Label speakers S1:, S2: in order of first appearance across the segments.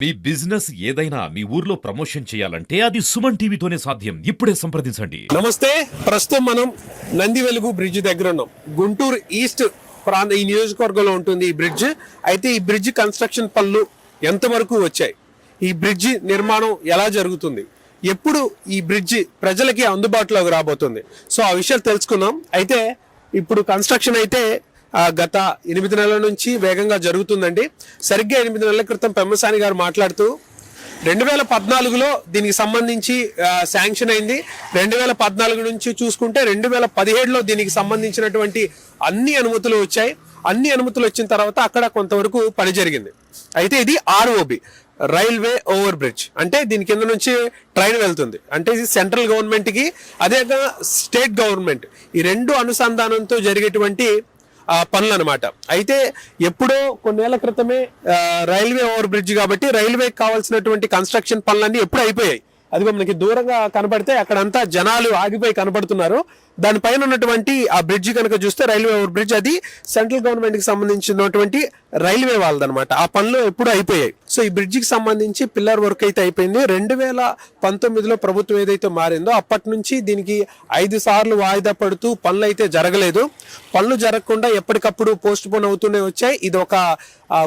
S1: మీ business ఏదైనా మీ ఊర్లో promotion చేయాలంటే అది సుమన్ టీవీతోనే సాధ్యం. ఇప్పుడే సంప్రదించండి.
S2: నమస్తే. ప్రస్తుతం మనం నంది వెలుగు బ్రిడ్జ్ దగ్గర ఉన్నాం. గుంటూరు ఈస్ట్ ప్రాంత ఈ నియోజకవర్గంలో ఉంటుంది ఈ బ్రిడ్జ్. అయితే ఈ బ్రిడ్జ్ కన్స్ట్రక్షన్ పనులు ఎంతవరకు వచ్చాయి, ఈ బ్రిడ్జ్ నిర్మాణం ఎలా జరుగుతుంది, ఎప్పుడు ఈ బ్రిడ్జ్ ప్రజలకి అందుబాటులోకి రాబోతుంది, సో ఆ విషయాలు తెలుసుకుందాం. అయితే ఇప్పుడు కన్స్ట్రక్షన్ అయితే గత 8 నెలల నుంచి వేగంగా జరుగుతుందండి. సరిగ్గా 8 నెలల క్రితం పెమ్మసాని గారు మాట్లాడుతూ 2014లో దీనికి సంబంధించి శాంక్షన్ అయింది. 2014 నుంచి చూసుకుంటే 2017లో దీనికి సంబంధించినటువంటి అన్ని అనుమతులు వచ్చాయి. అన్ని అనుమతులు వచ్చిన తర్వాత అక్కడ కొంతవరకు పని జరిగింది. అయితే ఇది ఆర్ఓబి, రైల్వే ఓవర్ బ్రిడ్జ్, అంటే దీని కింద నుంచి ట్రైన్ వెళ్తుంది. అంటే ఇది సెంట్రల్ గవర్నమెంట్ కి అదేగా స్టేట్ గవర్నమెంట్ ఈ రెండు అనుసంధానంతో జరిగేటువంటి పనులు అనమాట. అయితే ఎప్పుడో కొన్నేళ్ల క్రితమే రైల్వే ఓవర్ బ్రిడ్జ్ కాబట్టి రైల్వేకి కావాల్సినటువంటి కన్స్ట్రక్షన్ పనులన్నీ ఎప్పుడు అయిపోయాయి. అదిగో మనకి దూరంగా కనపడితే అక్కడంతా జనాలు ఆగిపోయి కనపడుతున్నారు. దానిపైన ఉన్నటువంటి ఆ బ్రిడ్జ్ కనుక చూస్తే రైల్వే ఓవర్ బ్రిడ్జ్, అది సెంట్రల్ గవర్నమెంట్ కి సంబంధించినటువంటి రైల్వే వాళ్ళదనమాట. ఆ పనులు ఎప్పుడు అయిపోయాయి. సో ఈ బ్రిడ్జ్ కి సంబంధించి పిల్లర్ వర్క్ అయితే అయిపోయింది. 2019లో ప్రభుత్వం ఏదైతే మారిందో అప్పటి నుంచి దీనికి 5 సార్లు వాయిదా పడుతూ పనులు అయితే జరగలేదు. పనులు జరగకుండా ఎప్పటికప్పుడు పోస్ట్ పోన్ అవుతూనే వచ్చాయి. ఇది ఒక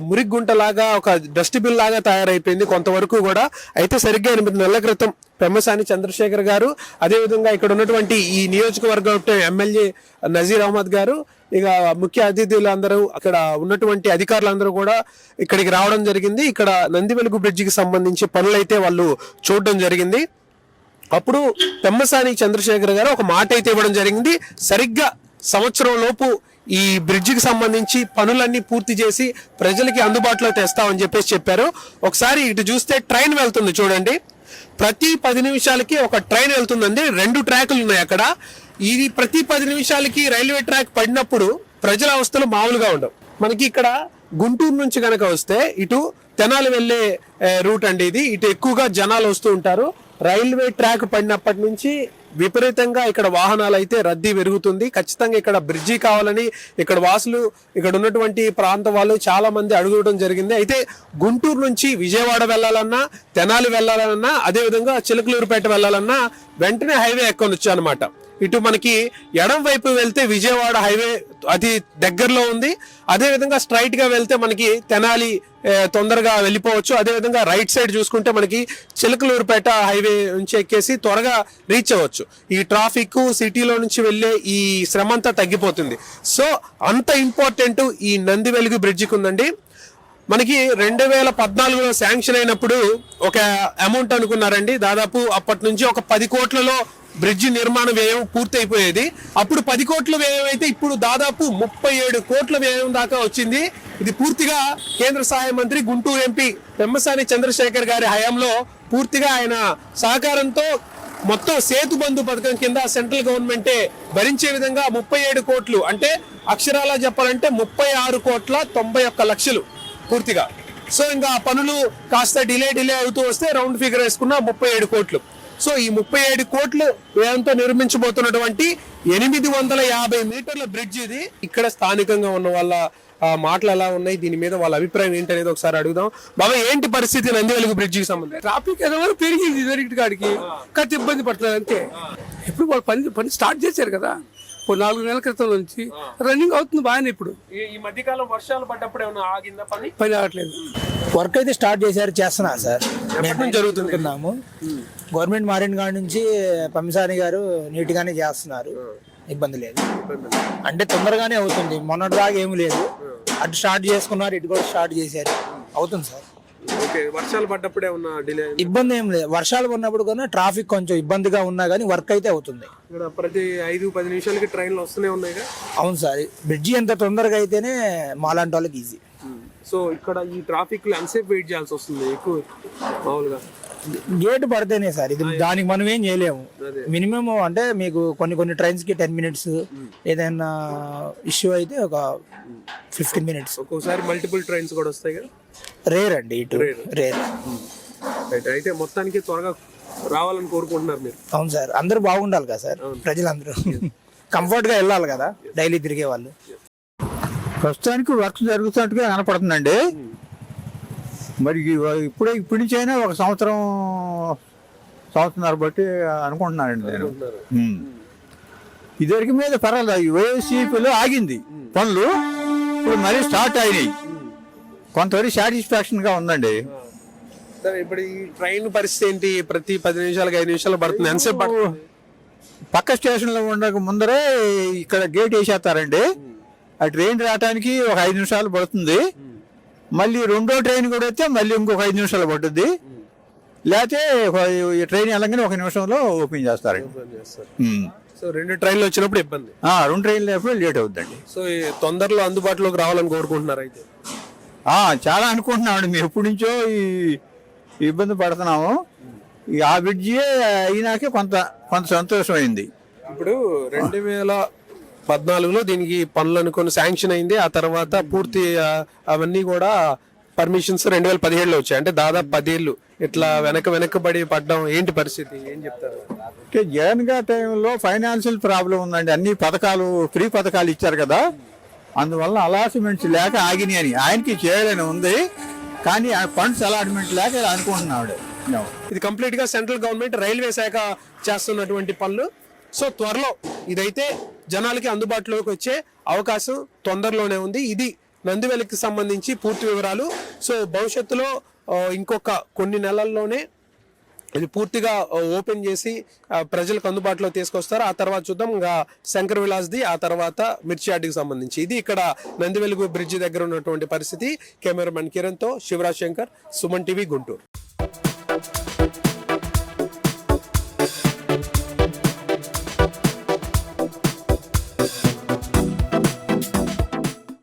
S2: మురిగుంట లాగా, ఒక డస్ట్బిన్ లాగా తయారైపోయింది కొంతవరకు కూడా. అయితే సరిగ్గా 8 నెలల క్రితం పెమ్మసాని చంద్రశేఖర్ గారు, అదేవిధంగా ఇక్కడ ఉన్నటువంటి ఈ నియోజకవర్గం ఎమ్మెల్యే నజీర్ అహ్మద్ గారు, ఇక ముఖ్య అతిథులందరూ, అక్కడ ఉన్నటువంటి అధికారులందరూ కూడా ఇక్కడికి రావడం జరిగింది. ఇక్కడ నంది వెలుగు బ్రిడ్జికి సంబంధించి పనులైతే వాళ్ళు చూడడం జరిగింది. అప్పుడు పెమ్మసాని చంద్రశేఖర్ గారు ఒక మాట అయితే ఇవ్వడం జరిగింది. సరిగ్గా సంవత్సరం లోపు ఈ బ్రిడ్జికి సంబంధించి పనులన్నీ పూర్తి చేసి ప్రజలకి అందుబాటులో తెస్తామని చెప్పారు. ఒకసారి ఇటు చూస్తే ట్రైన్ వెళ్తుంది చూడండి. ప్రతి 10 నిమిషాలకి ఒక ట్రైన్ వెళ్తుందండి. 2 ట్రాకులు ఉన్నాయి అక్కడ. ఇది ప్రతి 10 నిమిషాలకి రైల్వే ట్రాక్ పడినప్పుడు ప్రజల అవస్థలు మామూలుగా ఉండవు. మనకి ఇక్కడ గుంటూరు నుంచి కనుక వస్తే ఇటు తెనాలి వెళ్లే రూట్ అండి ఇది. ఇటు ఎక్కువగా జనాలు వస్తూ ఉంటారు. రైల్వే ట్రాక్ పడినప్పటి నుంచి విపరీతంగా ఇక్కడ వాహనాలు అయితే రద్దీ పెరుగుతుంది. ఖచ్చితంగా ఇక్కడ బ్రిడ్జి కావాలని ఇక్కడ వాసులు, ఇక్కడ ఉన్నటువంటి ప్రాంత వాళ్ళు చాలా మంది అడుగుకోవడం జరిగింది. అయితే గుంటూరు నుంచి విజయవాడ వెళ్ళాలన్నా, తెనాలి వెళ్ళాలన్నా, అదేవిధంగా చిలకలూరుపేట వెళ్ళాలన్నా వెంటనే హైవే ఎక్కనొచ్చు అనమాట. ఇటు మనకి ఎడం వైపు వెళ్తే విజయవాడ హైవే అతి దగ్గరలో ఉంది. అదేవిధంగా స్ట్రైట్ గా వెళ్తే మనకి తెనాలి తొందరగా వెళ్ళిపోవచ్చు. అదేవిధంగా రైట్ సైడ్ చూసుకుంటే మనకి చిలకలూరుపేట హైవే నుంచి ఎక్కేసి త్వరగా రీచ్ అవ్వచ్చు. ఈ ట్రాఫిక్ సిటీలో నుంచి వెళ్ళే ఈ శ్రమ అంతా తగ్గిపోతుంది. సో అంత ఇంపార్టెంట్ ఈ నంది వెలుగు బ్రిడ్జికి ఉందండి. మనకి 2014లో శాంక్షన్ అయినప్పుడు ఒక అమౌంట్ అనుకున్నారండి. దాదాపు అప్పటి నుంచి ఒక 10 కోట్లలో బ్రిడ్జి నిర్మాణ వ్యయం పూర్తి అయిపోయేది. అప్పుడు 10 కోట్ల వ్యయం అయితే ఇప్పుడు దాదాపు 37 కోట్ల వ్యయం దాకా వచ్చింది. ఇది పూర్తిగా కేంద్ర సహాయ మంత్రి గుంటూరు ఎంపీ పెమ్మసాని చంద్రశేఖర్ గారి హయాంలో పూర్తిగా ఆయన సహకారంతో మొత్తం సేతు బంధు పథకం కింద సెంట్రల్ గవర్నమెంటే భరించే విధంగా 37 కోట్లు, అంటే అక్షరాలా చెప్పాలంటే 36,91,00,000 పూర్తిగా. సో ఇంకా పనులు కాస్త డిలే అవుతూ వస్తే రౌండ్ ఫిగర్ వేసుకున్న 37 కోట్లు. సో ఈ 37 కోట్లు వ్యయంతో నిర్మించబోతున్నటువంటి 850 మీటర్ల బ్రిడ్జ్ ఇది. ఇక్కడ స్థానికంగా ఉన్న వాళ్ళ మాటలు ఎలా ఉన్నాయి, దీని మీద వాళ్ళ అభిప్రాయం ఏంటి అనేది ఒకసారి అడుగుదాం. బాబా, ఏంటి పరిస్థితి నంది వెలుగు బ్రిడ్జికి సంబంధించి?
S3: ట్రాఫిక్ ఏదో పెరిగింది దొరికి కాడికి, కాస్త ఇబ్బంది పడుతుంది అంతే. ఇప్పుడు వాళ్ళు పని స్టార్ట్ చేశారు కదా, 4 నెలల క్రితం నుంచి రన్నింగ్ అవుతుంది బాగానే. ఇప్పుడు
S2: ఈ మధ్యకాలం వర్షాలు పడ్డప్పుడు ఏమైనా ఆగిందా
S3: పని ఆగట్లేదు.
S4: వర్క్ అయితే స్టార్ట్ చేస్తున్నారు సార్.
S2: జరుగుతున్నాము.
S4: గవర్నమెంట్ మారిన కాడి నుంచి పెమ్మసాని గారు నీట్ గానే చేస్తున్నారు, ఇబ్బంది లేదు. అంటే తొందరగానే అవుతుంది. మొన్నటి దాకా ఏమి లేదు. అటు స్టార్ట్ చేసుకున్నారు, ఇటు కూడా స్టార్ట్ చేశారు, అవుతుంది సార్.
S2: వర్షాలు పడ్డప్పుడు ఏమన్నా డిలే
S4: ఇబ్బంది ఏం లేదు. వర్షాలు పడినప్పుడు కన్నా ట్రాఫిక్ కొంచెం ఇబ్బందిగా ఉన్నా కానీ వర్క్ అయితే అవుతుంది.
S2: ప్రతి 5-10 నిమిషాలకి ట్రైన్లు వస్తూనే ఉన్నాయి.
S4: అవును సార్, బ్రిడ్జి ఎంత తొందరగా అయితేనే మాలాంటి వాళ్ళకి ఈజీ.
S2: సో ఇక్కడ ఈ ట్రాఫిక్ లో ఎంతసేపు వెయిట్ చేయాల్సి వస్తుంది ఎక్కువ? మామూలుగా
S4: గేట్ పడితేనే సార్, ఇది దానికి మనం ఏం చేయలేము. మినిమం అంటే మీకు కొన్ని ట్రైన్స్ కి 10 మినిట్స్, ఏదైనా ఇష్యూ అయితే ఒక 15 మినిట్స్.
S2: ఒక్కోసారి మల్టిపుల్ ట్రైన్స్ కూడా వస్తాయి కదా.
S4: రేర్ అండి, ఇటు రేర్.
S2: అయితే మొత్తానికి త్వరగా రావాలని కోరుకుంటున్నారు మీరు?
S4: అవును సార్, అందరూ బాగుండాలి కదా సార్, ప్రజలందరూ కంఫర్ట్ గా వెళ్ళాలి కదా డైలీ తిరిగే వాళ్ళు.
S5: ప్రస్తుతానికి వర్క్ జరుగుతున్నట్టుగా కనపడుతుందండి. మరి ఇప్పటి నుంచి అయినా ఒక సంవత్సరంన్నర బట్టి అనుకుంటున్నానండి నేను. ఇదివరకు మీద పర్వాలేదు, వైఎస్సీపీలో ఆగింది పనులు, ఇప్పుడు మరీ స్టార్ట్ అయినాయి. కొంతవరకు సాటిస్ఫాక్షన్గా ఉందండి.
S2: సరే, ఇప్పుడు ఈ ట్రైన్ పరిస్థితి ఏంటి? ప్రతి 10 నిమిషాలకు 5 నిమిషాలు పడుతుంది. ఎంతసేపు పడుతుంది?
S5: పక్క స్టేషన్లో ఉండక ముందరే ఇక్కడ గేట్ వేసేస్తారండి. ఆ ట్రైన్ రావడానికి ఒక 5 నిమిషాలు పడుతుంది. మళ్ళీ రెండో ట్రైన్ కూడా వస్తే మళ్ళీ ఇంకొక 5 నిమిషాలు పడుతుంది. లేకపోతే ఈ ట్రైన్ వెళ్ళగానే 1 నిమిషంలో ఓపెన్ చేస్తారండి.
S2: సో 2 ట్రైన్లు వచ్చినప్పుడు ఇబ్బంది.
S5: 2 ట్రైన్లు లేకపోతే లేట్ అవుతుందండి.
S2: సో ఈ తొందరలో అందుబాటులోకి రావాలని కోరుకుంటున్నారు అయితే?
S5: చాలా అనుకుంటున్నామండి. మేము ఎప్పటి నుంచో ఈ ఇబ్బంది పడుతున్నాము. ఆ బ్రిడ్జి అయినాకే కొంత సంతోషం అయింది.
S2: ఇప్పుడు 2014లో దీనికి పనులు అనుకుని శాంక్షన్ అయింది. ఆ తర్వాత పూర్తి అవన్నీ కూడా పర్మిషన్స్ 2017లో వచ్చాయి. అంటే దాదాపు 10 ఏళ్ళు ఇట్లా వెనకబడి పడ్డం. ఏంటి పరిస్థితి, ఏం చెప్తారు?
S5: అంటే జగన్ గారి టైంలో ఫైనాన్షియల్ ప్రాబ్లం ఉందండి. అన్ని పథకాలు, ఫ్రీ పథకాలు ఇచ్చారు కదా, అందువల్ల అలాట్మెంట్స్ లేక ఆగినాయి అని ఆయనకి చేయాలని ఉంది. కానీ ఆ ఫండ్స్ అలాట్మెంట్ లేక అనుకుంటున్నాడు.
S2: ఇది కంప్లీట్ గా సెంట్రల్ గవర్నమెంట్ రైల్వే శాఖ చేస్తున్నటువంటి పనులు. సో త్వరలో ఇదైతే జనాలకి అందుబాటులోకి వచ్చే అవకాశం తొందరలోనే ఉంది. ఇది నందివెలికి సంబంధించి పూర్తి వివరాలు. సో భవిష్యత్తులో ఇంకొక కొన్ని నెలల్లోనే ఇది పూర్తిగా ఓపెన్ చేసి ప్రజలకు అందుబాటులో తీసుకొస్తారు. ఆ తర్వాత చూద్దాం ఇంకా శంకర్ విలాస్ది, ఆ తర్వాత మిర్చియాడ్కి సంబంధించి. ఇది ఇక్కడ నందివెలుగు బ్రిడ్జి దగ్గర ఉన్నటువంటి పరిస్థితి. కెమెరామెన్ కిరణ్తో శివరాజ్ శంకర్, సుమన్ టీవీ, గుంటూరు.